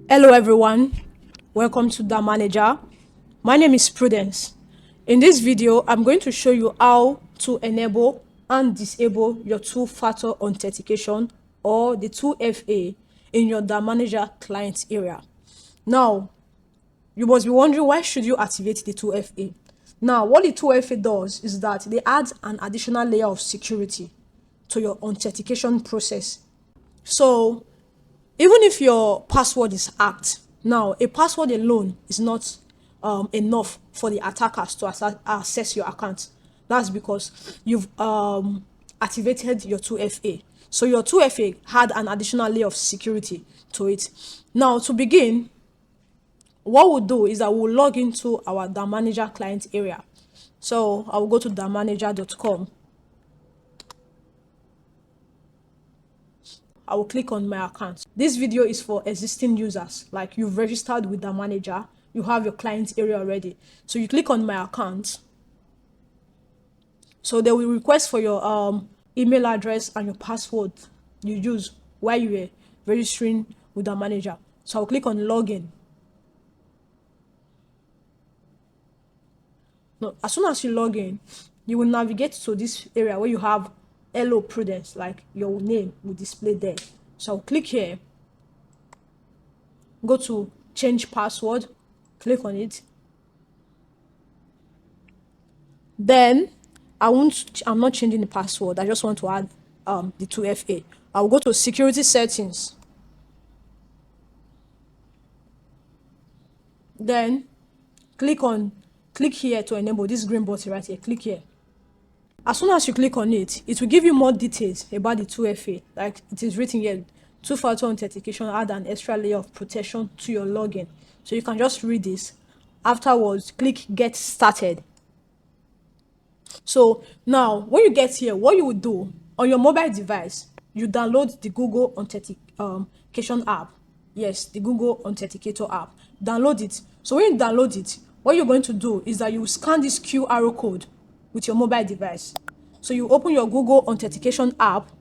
Hello everyone, welcome to DaManager. My name is Prudence. In this video, I'm going to show you how to enable and disable your two-factor authentication or the 2FA in your DaManager client area. Now, you must be wondering, why should you activate the 2FA? Now, what the 2FA does is that they add an additional layer of security to your authentication process. So even if your password is hacked, now a password alone is not enough for the attackers to access your account. That's because you've activated your 2FA. So your 2FA had an additional layer of security to it. Now, to begin, what we'll do is that we'll log into our DaManager client area. So I will go to DaManager.com. I will click on my account. This video is for existing users, like you've registered with DaManager, you have your client area already. So you click on my account. So they will request for your email address and your password you use while you were registering with DaManager. So I'll click on login. Now, as soon as you log in, you will navigate to this area where you have Hello Prudence, like your name will display there. So I'll click here, go to change password, click on it. Then I'm not changing the password, I just want to add the 2FA. I'll go to security settings. Then click here to enable this green button right here. Click here. As soon as you click on it, it will give you more details about the 2FA. Like it is written here, two-factor authentication add an extra layer of protection to your login. So you can just read this. Afterwards, click get started. So now, when you get here, what you will do on your mobile device, you download the Google Authentication app. Yes, the Google Authenticator app. Download it. So when you download it, what you're going to do is that you scan this QR code with your mobile device. So you open your Google Authentication app,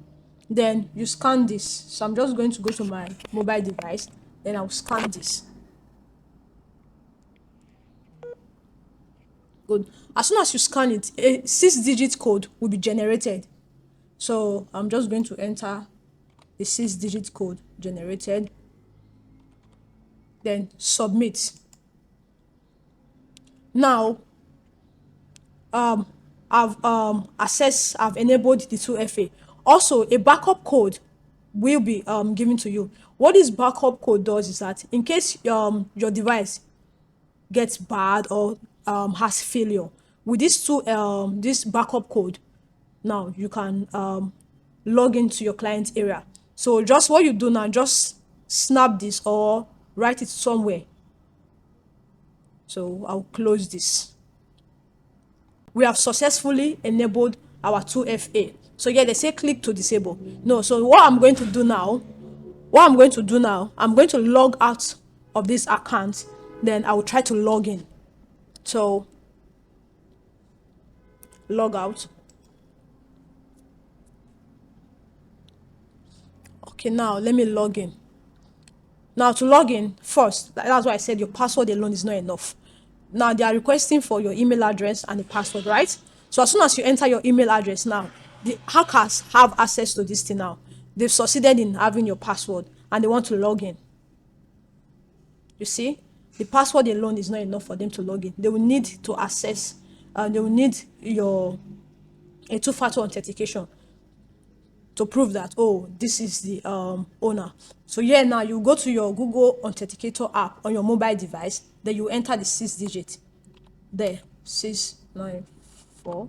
then you scan this. So I'm just going to go to my mobile device, then I'll scan this. Good. As soon as you scan it, a 6-digit code will be generated. So I'm just going to enter the 6-digit code generated, then submit. Now, I've enabled the 2FA. Also, a backup code will be given to you. What this backup code does is that in case your device gets bad or has failure, with this backup code, now you can log into your client area. So just what you do now, just snap this or write it somewhere. So I'll close this. We have successfully enabled our 2FA. So yeah, they say click to disable. No, so what I'm going to do now, I'm going to log out of this account, then I will try to log in. So log out. Okay, now let me log in. Now to log in, first, that's why I said your password alone is not enough. Now they are requesting for your email address and the password, right? So as soon as you enter your email address now, the hackers have access to this thing now. They've succeeded in having your password and they want to log in. You see, the password alone is not enough for them to log in. They will need to access, they will need a two-factor authentication to prove that, oh, this is the owner. So yeah, now you go to your Google Authenticator app on your mobile device, then you enter the 6-digit there, 694.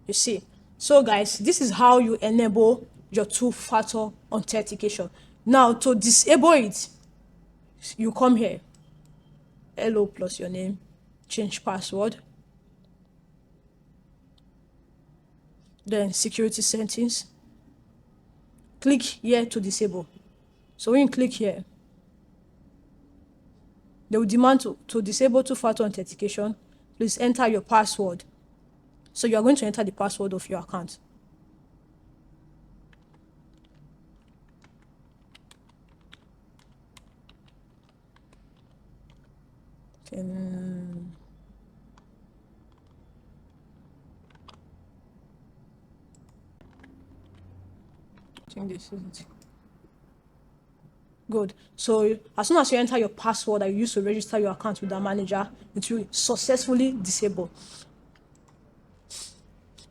You see, so guys, this is how you enable your two-factor authentication. Now to disable it, you come here, hello plus your name, change password, then security settings, click here to disable. So when you click here, they will demand to disable two-factor authentication. please enter your password. So you are going to enter the password of your account. Okay. I think this is it. Good. So as soon as you enter your password that you use to register your account with DaManager, it will successfully disable.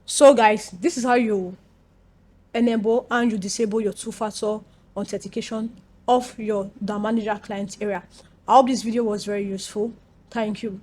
So guys, this is how you enable and you disable your two-factor authentication of your DaManager client area. I hope this video was very useful. Thank you.